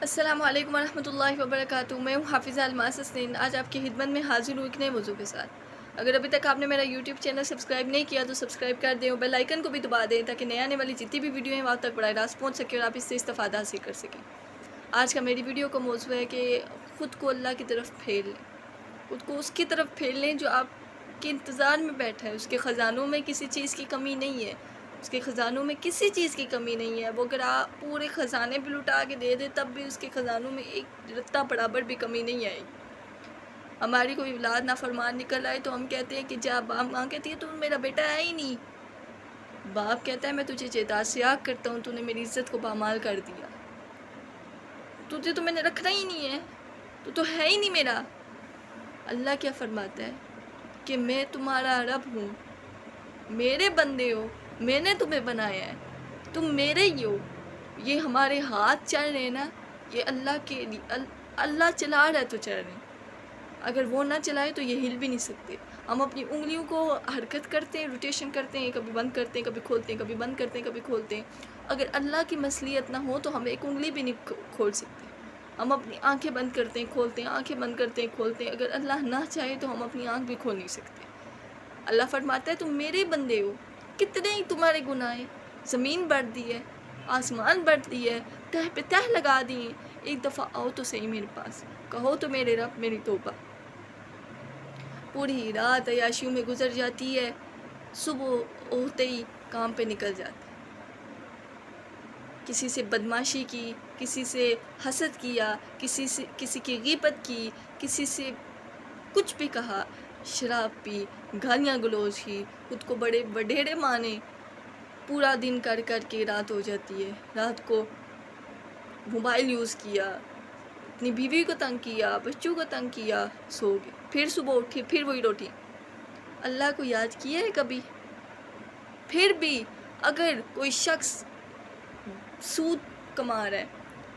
السلام علیکم ورحمۃ اللہ وبرکاتہ. میں ہوں حافظہ الماس حسنین. آج آپ کی خدمت میں حاضر ہوں ایک نئے موضوع کے ساتھ. اگر ابھی تک آپ نے میرا یوٹیوب چینل سبسکرائب نہیں کیا تو سبسکرائب کر دیں اور بیل آئیکن کو بھی دبا دیں تاکہ نئے آنے والی جتنی بھی ویڈیو ہیں وہاں تک براہ راست پہنچ سکے اور آپ اس سے استفادہ حاصل کر سکیں. آج کا میری ویڈیو کا موضوع ہے کہ خود کو اللہ کی طرف پھیر لیں. خود کو اس کی طرف پھیر لیں جو آپ کے انتظار میں بیٹھا ہے. اس کے خزانوں میں کسی چیز کی کمی نہیں ہے. اس کے خزانوں میں کسی چیز کی کمی نہیں ہے. وہ اگر آپ پورے خزانے بھی لٹا کے دے دے تب بھی اس کے خزانوں میں ایک رتہ برابر بھی کمی نہیں آئے گی. ہماری کوئی اولاد نافرمان نکل آئے تو ہم کہتے ہیں کہ جا ماں کہتی ہے تو میرا بیٹا ہے ہی نہیں. باپ کہتا ہے میں تجھے جیداد سے آگ کرتا ہوں, تو نے میری عزت کو پامال کر دیا. تجھے تو میں نے رکھنا ہی نہیں ہے, تو ہے ہی نہیں میرا. اللہ کیا فرماتا ہے کہ میں تمہارا رب ہوں, میرے بندے ہو, میں نے تمہیں بنایا ہے, تم میرے ہی ہو. یہ ہمارے ہاتھ چل رہے ہیں نا, یہ اللہ کے لیے. اللہ چلا رہا ہے تو چل رہے ہیں. اگر وہ نہ چلائے تو یہ ہل بھی نہیں سکتے. ہم اپنی انگلیوں کو حرکت کرتے ہیں, روٹیشن کرتے ہیں, کبھی بند کرتے ہیں, کبھی کھولتے ہیں, کبھی بند کرتے ہیں, کبھی کھولتے ہیں. اگر اللہ کی مصلیحت نہ ہو تو ہم ایک انگلی بھی نہیں کھول سکتے. ہم اپنی آنکھیں بند کرتے ہیں, کھولتے ہیں, آنکھیں بند کرتے ہیں, کھولتے ہیں. اگر اللہ نہ چاہے تو ہم اپنی آنکھ بھی کھول نہیں سکتے. اللہ فرماتا ہے تم میرے بندے ہو. کتنے ہی تمہارے گناہ ہیں, زمین بڑھ دی ہے, آسمان بڑھ دی ہے, تہ پہ تہ لگا دی ہیں. ایک دفعہ آؤ تو صحیح میرے پاس, کہو تو میرے رب میری توبہ. پوری رات عیاشیوں میں گزر جاتی ہے, صبح ہوتے ہی کام پہ نکل جاتے. کسی سے بدماشی کی, کسی سے حسد کیا, کسی کی غیبت کی, کسی سے کچھ بھی کہا, شراب پی, گالیاں گلوچ کی, خود کو بڑے وڈیرے مانے. پورا دن کر کر کے رات ہو جاتی ہے. رات کو موبائل یوز کیا, اپنی بیوی کو تنگ کیا, بچوں کو تنگ کیا, سو گئے. پھر صبح اٹھی, پھر وہی روٹی. اللہ کو یاد کیا ہے کبھی؟ پھر بھی اگر کوئی شخص سود کما رہا ہے,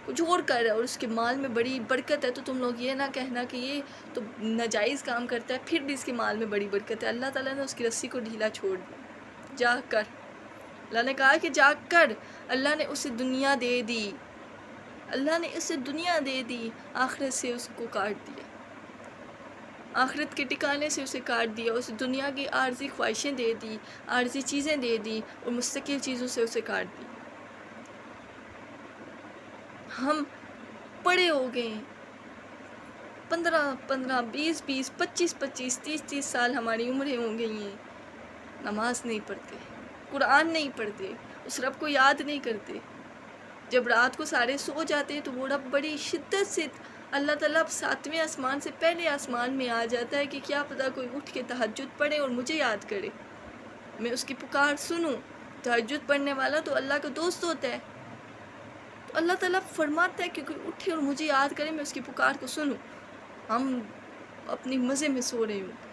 کچھ اور کر رہا ہے, اور اس کے مال میں بڑی برکت ہے, تو تم لوگ یہ نہ کہنا کہ یہ تو ناجائز کام کرتا ہے, پھر بھی اس کے مال میں بڑی برکت ہے. اللہ تعالیٰ نے اس کی رسی کو ڈھیلا چھوڑ دیا. جاگ کر, اللہ نے کہا کہ جاگ کر. اللہ نے اسے دنیا دے دی, اللہ نے اسے دنیا دے دی, آخرت سے اس کو کاٹ دیا. آخرت کے ٹکانے سے اسے کاٹ دیا. اسے دنیا کی عارضی خواہشیں دے دی, عارضی چیزیں دے دی, اور مستقل چیزوں سے اسے کاٹ دی. ہم بڑے ہو گئے ہیں, 15 20 25 30 سال ہماری عمریں ہو گئی ہیں. نماز نہیں پڑھتے, قرآن نہیں پڑھتے, اس رب کو یاد نہیں کرتے. جب رات کو سارے سو جاتے ہیں تو وہ رب بڑی شدت سے, اللہ تعالیٰ اب 7ویں آسمان سے پہلے آسمان میں آ جاتا ہے کہ کیا پتہ کوئی اٹھ کے تہجد پڑھے اور مجھے یاد کرے, میں اس کی پکار سنوں. تہجد پڑھنے والا تو اللہ کا دوست ہوتا ہے. تو اللہ تعالیٰ فرماتا ہے کہ کوئی اٹھے اور مجھے یاد کرے, میں اس کی پکار کو سنوں. ہم اپنی مزے میں سو رہے ہوتے,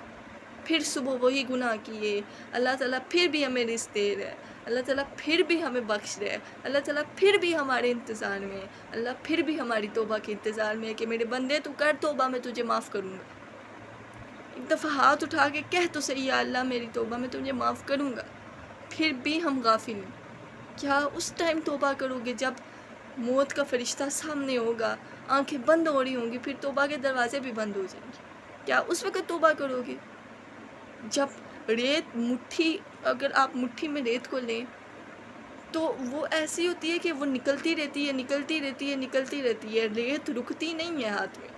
پھر صبح وہی گناہ کیے. اللہ تعالیٰ پھر بھی ہمیں رزق دے رہا ہے, اللہ تعالیٰ پھر بھی ہمیں بخش رہا ہے, اللہ تعالیٰ پھر بھی ہمارے انتظار میں ہے, اللہ پھر بھی ہماری توبہ کے انتظار میں ہے کہ میرے بندے تو کر توبہ, میں تجھے معاف کروں گا. ایک دفعہ ہاتھ اٹھا کے کہہ تو صحیح, یا اللہ میری توبہ, میں تجھے معاف کروں گا. پھر بھی ہم غافل ہیں. کیا اس ٹائم توبہ کرو گے جب موت کا فرشتہ سامنے ہوگا, آنکھیں بند ہو رہی ہوں گی, پھر توبہ کے دروازے بھی بند ہو جائیں گے؟ کیا اس وقت توبہ کرو گے جب ریت مٹھی, اگر آپ مٹھی میں ریت کو لیں تو وہ ایسی ہوتی ہے کہ وہ نکلتی رہتی ہے, نکلتی رہتی ہے, نکلتی رہتی ہے. ریت رکتی نہیں ہے ہاتھ میں,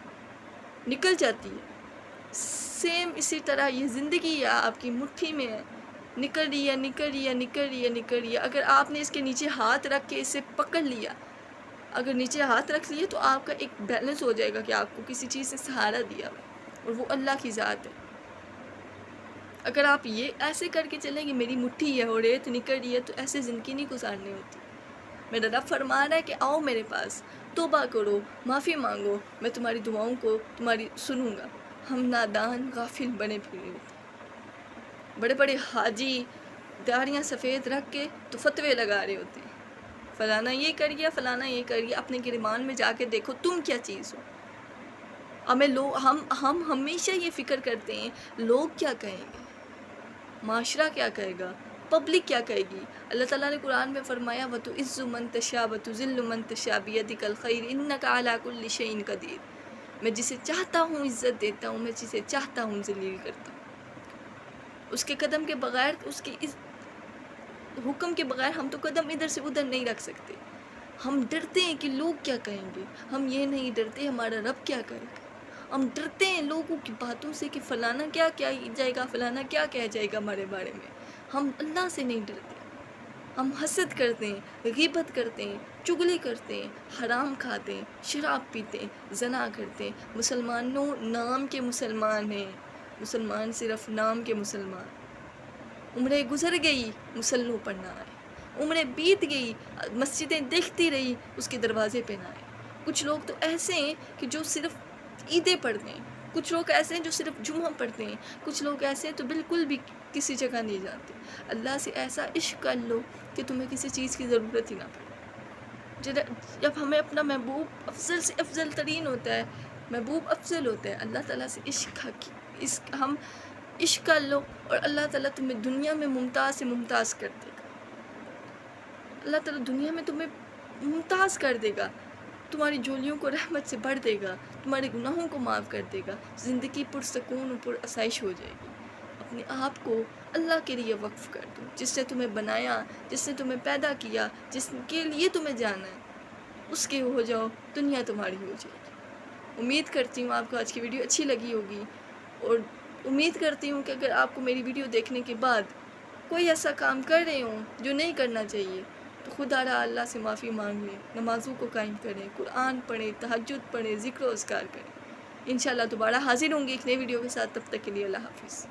نکل جاتی ہے. سیم اسی طرح یہ زندگی ہے آپ کی مٹھی میں ہے, نکل رہی ہے, نکل رہی ہے, نکل رہی ہے, نکل رہی ہے. اگر آپ نے اس کے نیچے ہاتھ رکھ کے اسے پکڑ لیا, اگر نیچے ہاتھ رکھ لیے تو آپ کا ایک بیلنس ہو جائے گا کہ آپ کو کسی چیز سے سہارا دیا ہوا, اور وہ اللہ کی ذات ہے. اگر آپ یہ ایسے کر کے چلیں کہ میری مٹھی ہے اور ریت نکل رہی ہے, تو ایسے زندگی نہیں گزارنی ہوتی. میرا رب فرما رہا ہے کہ آؤ میرے پاس, توبہ کرو, معافی مانگو, میں تمہاری دعاؤں کو تمہاری سنوں گا. ہم نادان غافل بنے پھرے ہوتے ہیں. بڑے بڑے حاجی داڑیاں سفید رکھ کے تو فتوے لگا رہے ہوتے ہیں, فلانا یہ کر گیا, فلانا یہ کر گیا. اپنے گریبان میں جا کے دیکھو تم کیا چیز ہو. ہم ہمیشہ یہ فکر کرتے ہیں لوگ کیا کہیں گے، معاشرہ کیا کہے گا، پبلک کیا کہے گی۔ اللہ تعالیٰ نے قرآن میں فرمایا وَتُعِزُّ مَن تَشَاءُ وَتُذِلُّ مَن تَشَاءُ بِيَدِكَ الْخَيْرُ إِنَّكَ عَلَىٰ كُلِّ شَيْءٍ قَدِيرٌ۔ میں جسے چاہتا ہوں عزت دیتا ہوں، میں جسے چاہتا ہوں ذلیل کرتا ہوں۔ اس کے قدم کے بغیر، اس کے حکم کے بغیر ہم تو قدم ادھر سے ادھر نہیں رکھ سکتے۔ ہم ڈرتے ہیں کہ لوگ کیا کہیں گے، ہم یہ نہیں ڈرتے ہمارا رب کیا کہے گا۔ ہم ڈرتے ہیں لوگوں کی باتوں سے کہ فلانا کیا جائے گا، فلانا کیا کہہ جائے گا ہمارے بارے میں۔ ہم اللہ سے نہیں ڈرتے۔ ہم حسد کرتے ہیں، غیبت کرتے ہیں، چغلی کرتے ہیں، حرام کھاتے ہیں، شراب پیتے ہیں، زنا کرتے ہیں۔ مسلمانوں نام کے مسلمان ہیں، مسلمان صرف نام کے مسلمان۔ عمریں گزر گئی مسلوں پر نہ آئے، عمریں بیت گئی مسجدیں دیکھتی رہی اس کے دروازے پہ نہ آئے۔ کچھ لوگ تو ایسے ہیں کہ جو صرف عیدیں پڑھتے ہیں، کچھ لوگ ایسے ہیں جو صرف جمعہ پڑھتے ہیں، کچھ لوگ ایسے ہیں تو بالکل بھی کسی جگہ نہیں جاتے۔ اللہ سے ایسا عشق کر لو کہ تمہیں کسی چیز کی ضرورت ہی نہ پڑے۔ جب ہمیں اپنا محبوب افضل سے افضل ترین ہوتا ہے، محبوب افضل ہوتا ہے، اللہ تعالیٰ سے ہم عشق کر لو اور اللہ تعالیٰ تمہیں دنیا میں ممتاز سے ممتاز کر دے گا۔ اللہ تعالیٰ دنیا میں تمہیں ممتاز کر دے گا، تمہاری جھولیوں کو رحمت سے بھر دے گا، تمہارے گناہوں کو معاف کر دے گا، زندگی پرسکون و پر آسائش ہو جائے گی۔ اپنے آپ کو اللہ کے لیے وقف کر دو، جس نے تمہیں بنایا، جس نے تمہیں پیدا کیا، جس کے لیے تمہیں جانا ہے، اس کے ہو جاؤ، دنیا تمہاری ہو جائے گی۔ امید کرتی ہوں آپ کو آج کی ویڈیو اچھی لگی ہوگی، اور امید کرتی ہوں کہ اگر آپ کو میری ویڈیو دیکھنے کے بعد کوئی ایسا کام کر رہے ہوں جو نہیں کرنا چاہیے تو خدا را اللہ سے معافی مانگ لیں، نمازوں کو قائم کریں، قرآن پڑھیں، تہجد پڑھیں، ذکر و اذکار کریں۔ انشاءاللہ دوبارہ حاضر ہوں گی ایک نئی ویڈیو کے ساتھ، تب تک کے لیے اللہ حافظ۔